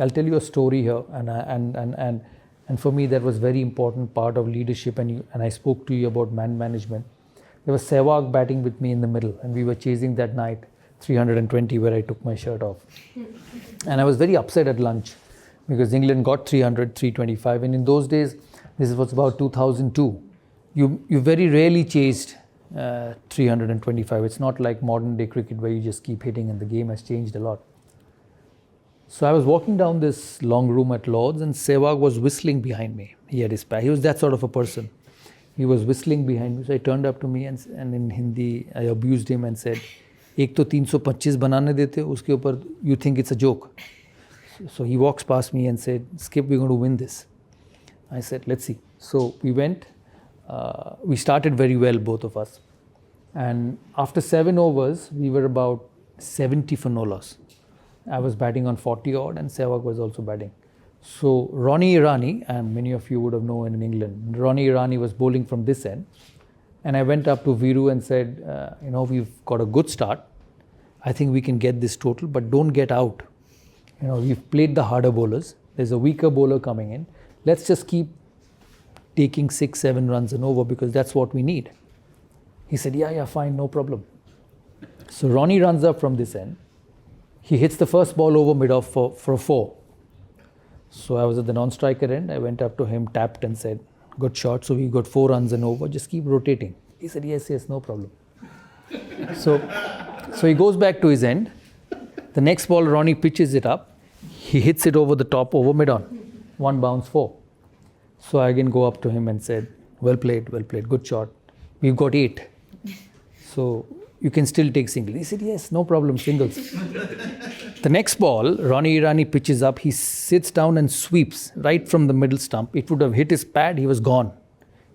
I'll tell you a story here, and for me that was very important part of leadership. And I spoke to you about man management. There was Sehwag batting with me in the middle, and we were chasing that night 320 where I took my shirt off. And I was very upset at lunch because England got 300, 325. And in those days, this was about 2002, you very rarely chased 325. It's not like modern day cricket where you just keep hitting, and the game has changed a lot. So I was walking down this long room at Lord's, and Sehwag was whistling behind me. He had his pack. He was that sort of a person. He was whistling behind me. So he turned up to me and in Hindi, I abused him and said, "Ek to 325 banane dete, uske upar you think it's a joke." So he walks past me and said, "Skip, we're going to win this." I said, "Let's see." So we went. We started very well, both of us. And after 7 overs, we were about 70 for no loss. I was batting on 40 odd, and Sehwag was also batting. So Ronnie Irani, and many of you would have known in England, Ronnie Irani was bowling from this end. And I went up to Viru and said, we've got a good start. I think we can get this total, but don't get out. We've played the harder bowlers. There's a weaker bowler coming in. Let's just keep taking 6-7 runs and over, because that's what we need. He said, yeah, fine, no problem. So Ronnie runs up from this end. He hits the first ball over mid-off for a 4. So I was at the non-striker end. I went up to him, tapped and said, "Good shot. So we got 4 runs and over. Just keep rotating." He said, yes, no problem. So he goes back to his end. The next ball, Ronnie pitches it up. He hits it over the top, over mid-on. 1 bounce, 4. So I again go up to him and said, well played, good shot. We've got 8. So you can still take single. He said, yes, no problem, singles. The next ball, Ronnie Irani pitches up. He sits down and sweeps right from the middle stump. It would have hit his pad. He was gone.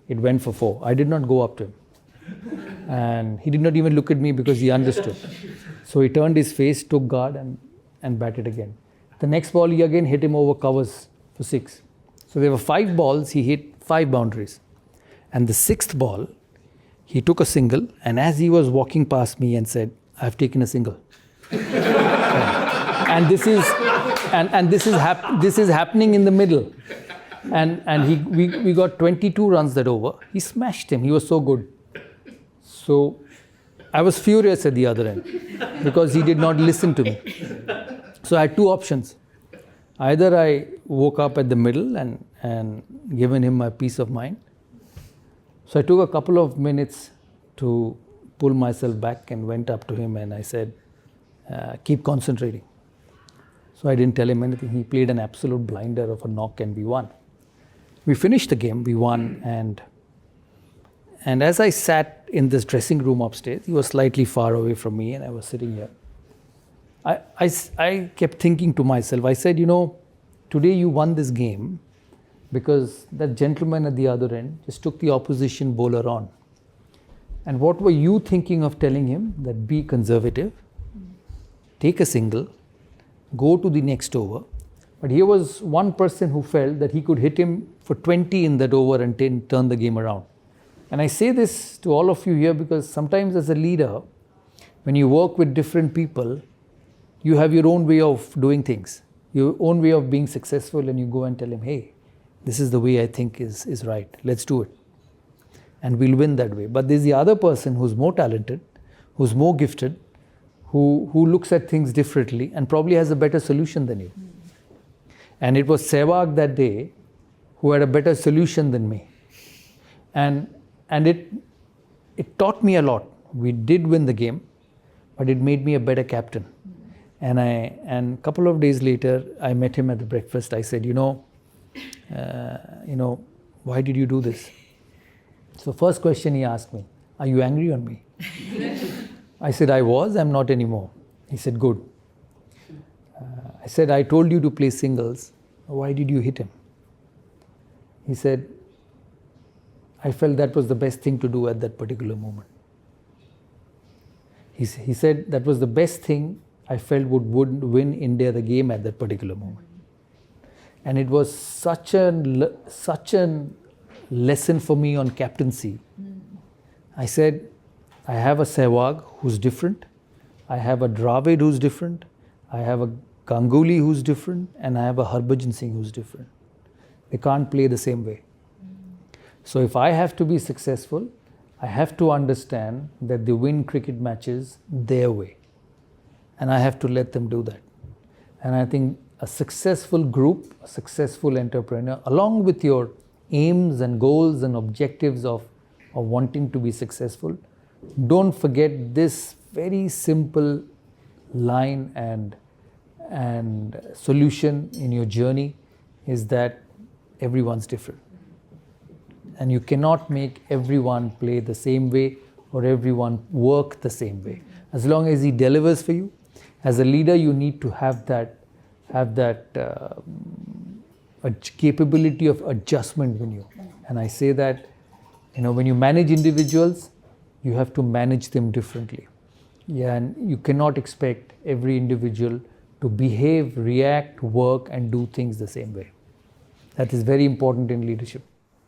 It went for 4. I did not go up to him. And he did not even look at me because he understood. So he turned his face, took guard and batted again. The next ball, he again hit him over covers for 6. So there were 5 balls. He hit 5 boundaries. And the 6th ball, he took a single, and as he was walking past me and said, "I've taken a single." And this is happening in the middle. And we got 22 runs that over. He smashed him. He was so good. So I was furious at the other end because he did not listen to me. So I had 2 options. Either I woke up at the middle and given him my peace of mind. So I took a couple of minutes to pull myself back and went up to him and I said, keep concentrating. So I didn't tell him anything. He played an absolute blinder of a knock and we won. We finished the game, we won, and as I sat in this dressing room upstairs, he was slightly far away from me and I was sitting here. I kept thinking to myself, I said, today you won this game because that gentleman at the other end just took the opposition bowler on. And what were you thinking of telling him? That be conservative, take a single, go to the next over. But here was one person who felt that he could hit him for 20 in that over and turn the game around. And I say this to all of you here because sometimes as a leader, when you work with different people, you have your own way of doing things, your own way of being successful, and you go and tell him, hey, this is the way I think is right. Let's do it. And we'll win that way. But there's the other person who's more talented, who's more gifted, who looks at things differently and probably has a better solution than you. And it was Sehwag that day who had a better solution than me. And it taught me a lot. We did win the game, but it made me a better captain. And a couple of days later, I met him at the breakfast. I said, why did you do this? So first question he asked me, are you angry on me? I said, I was, I'm not anymore. He said, good. I said, I told you to play singles. Why did you hit him? He said, I felt that was the best thing to do at that particular moment. He said that was the best thing I felt would win India the game at that particular moment. And it was such a lesson for me on captaincy. I said, I have a Sehwag who's different. I have a Dravid who's different. I have a Ganguly who's different and I have a Harbhajan Singh who's different. They can't play the same way. So if I have to be successful, I have to understand that they win cricket matches their way. And I have to let them do that. And I think a successful group, a successful entrepreneur, along with your aims and goals and objectives of wanting to be successful, don't forget this very simple line and solution in your journey is that everyone's different. And you cannot make everyone play the same way or everyone work the same way. As long as he delivers for you, as a leader, you need to have that a capability of adjustment in you. And I say that, when you manage individuals, you have to manage them differently. Yeah, and you cannot expect every individual to behave, react, work, and do things the same way. That is very important in leadership.